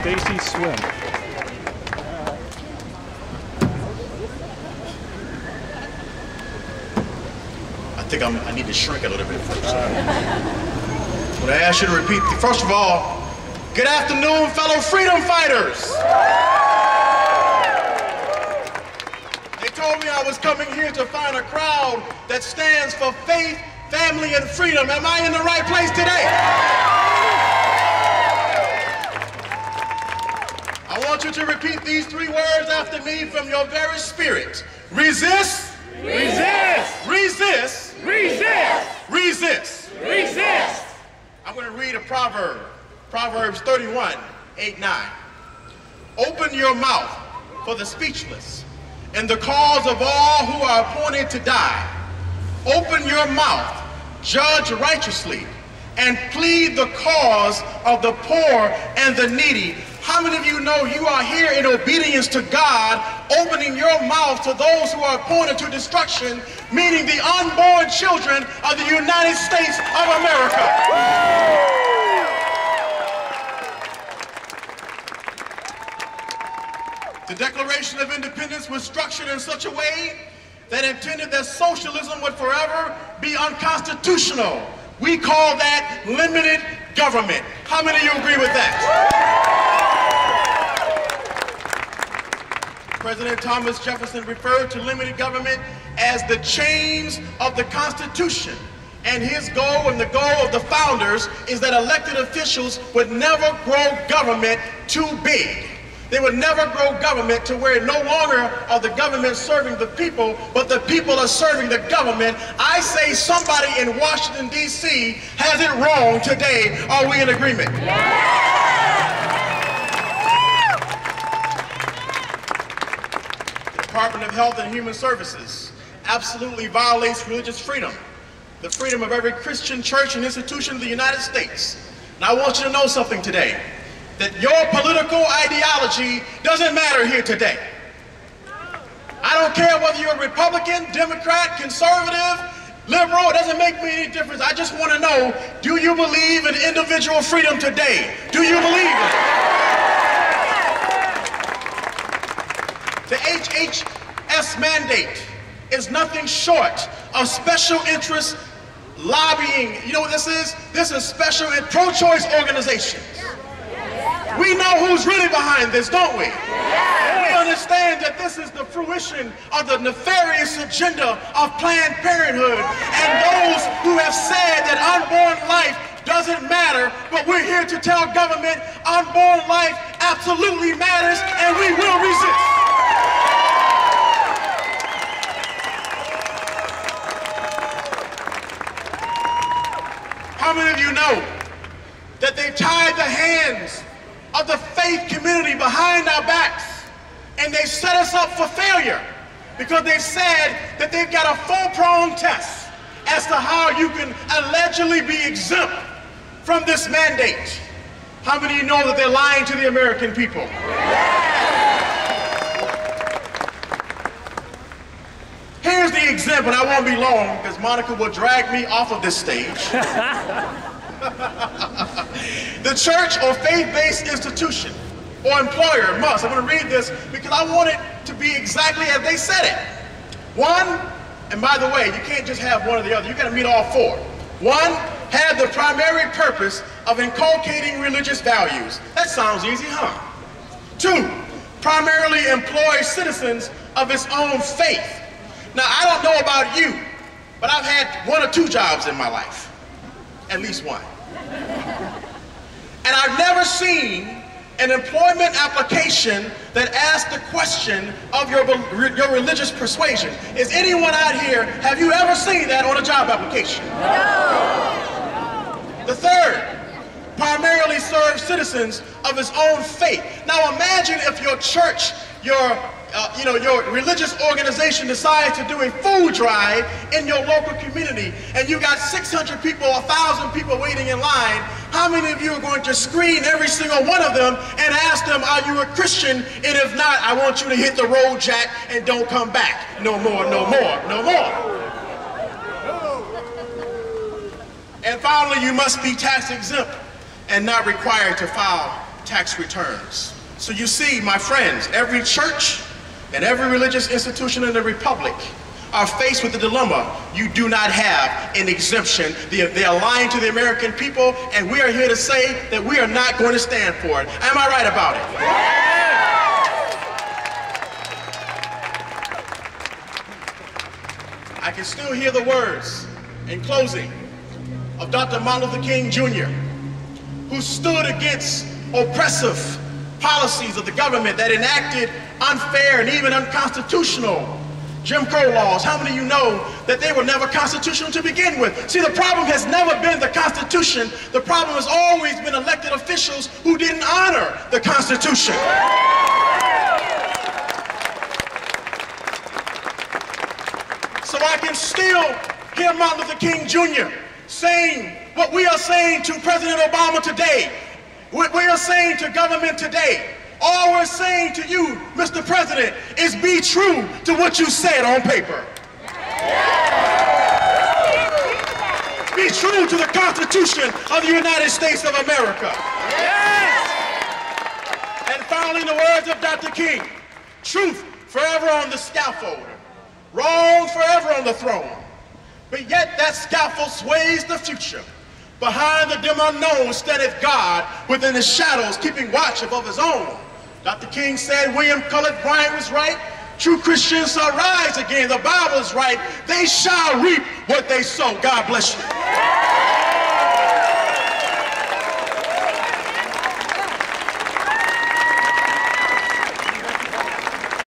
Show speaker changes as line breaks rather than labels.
Stacy Swimp.
I think I need to shrink a little bit first. But I ask you to repeat, first of all, good afternoon, fellow freedom fighters. They told me I was coming here to find a crowd that stands for faith, family, and freedom. Am I in the right place today? I want you to repeat these 3 words after me from your very spirit. Resist.
Resist!
Resist.
Resist!
Resist.
Resist!
I'm going to read a proverb. Proverbs 31, 8, 9. Open your mouth for the speechless and the cause of all who are appointed to die. Open your mouth, judge righteously, and plead the cause of the poor and the needy. How many of you know you are here in obedience to God, opening your mouth to those who are appointed to destruction, meaning the unborn children of the United States of America? The Declaration of Independence was structured in such a way that intended that socialism would forever be unconstitutional. We call that limited government. How many of you agree with that? President Thomas Jefferson referred to limited government as the chains of the Constitution. And his goal and the goal of the founders is that elected officials would never grow government too big. They would never grow government to where no longer are the government serving the people, but the people are serving the government. I say somebody in Washington, D.C. has it wrong today. Are we in agreement? Yeah! The Department of Health and Human Services absolutely violates religious freedom, the freedom of every Christian church and institution of the United States. And I want you to know something today, that your political ideology doesn't matter here today. I don't care whether you're a Republican, Democrat, conservative, liberal, it doesn't make me any difference. I just want to know, do you believe in individual freedom today? Do you believe it? The HHS mandate is nothing short of special interest lobbying. You know what this is? This is special and pro-choice organizations. We know who's really behind this, don't we? We understand that this is the fruition of the nefarious agenda of Planned Parenthood and those who have said that unborn life doesn't matter, but we're here to tell government unborn life absolutely matters, and we will resist. How many of you know that they've tied the hands of the faith community behind our backs, and they set us up for failure because they've said that they've got a full-pronged test as to how you can allegedly be exempt from this mandate? How many of you know that they're lying to the American people? Here's the example, and I won't be long because Monica will drag me off of this stage. The church or faith-based institution or employer must, I'm going to read this because I want it to be exactly as they said it. One, and by the way, you can't just have one or the other, you got to meet all 4. One, have the primary purpose of inculcating religious values. That sounds easy, huh? 2, primarily employ citizens of its own faith. Now, I don't know about you, but I've had 1 or 2 jobs in my life. At least 1. And I've never seen an employment application that asks the question of your religious persuasion. Is anyone out here, have you ever seen that on a job application? No. The 3rd, primarily serve citizens of its own faith. Now imagine if your church, your religious organization decides to do a food drive in your local community, and you got 600 people, 1,000 people waiting in line. How many of you are going to screen every single one of them and ask them, are you a Christian? And if not, I want you to hit the road, Jack, and don't come back. No more, no more, no more. And finally, you must be tax exempt and not required to file tax returns. So you see, my friends, every church and every religious institution in the republic are faced with the dilemma. You do not have an exemption. They are lying to the American people, and we are here to say that we are not going to stand for it. Am I right about it? I can still hear the words in closing of Dr. Martin Luther King Jr., who stood against oppressive policies of the government that enacted unfair and even unconstitutional Jim Crow laws. How many of you know that they were never constitutional to begin with? See, the problem has never been the Constitution. The problem has always been elected officials who didn't honor the Constitution. So I can still hear Martin Luther King Jr. saying what we are saying to President Obama today, what we are saying to government today. All we're saying to you, Mr. President, is be true to what you said on paper. Be true to the Constitution of the United States of America. And finally, in the words of Dr. King, truth forever on the scaffold, wrong forever on the throne. But yet that scaffold sways the future. Behind the dim unknown standeth God within the shadows, keeping watch above his own. Dr. King said, William Cullen Bryant was right. True Christians shall rise again. The Bible is right. They shall reap what they sow. God bless you.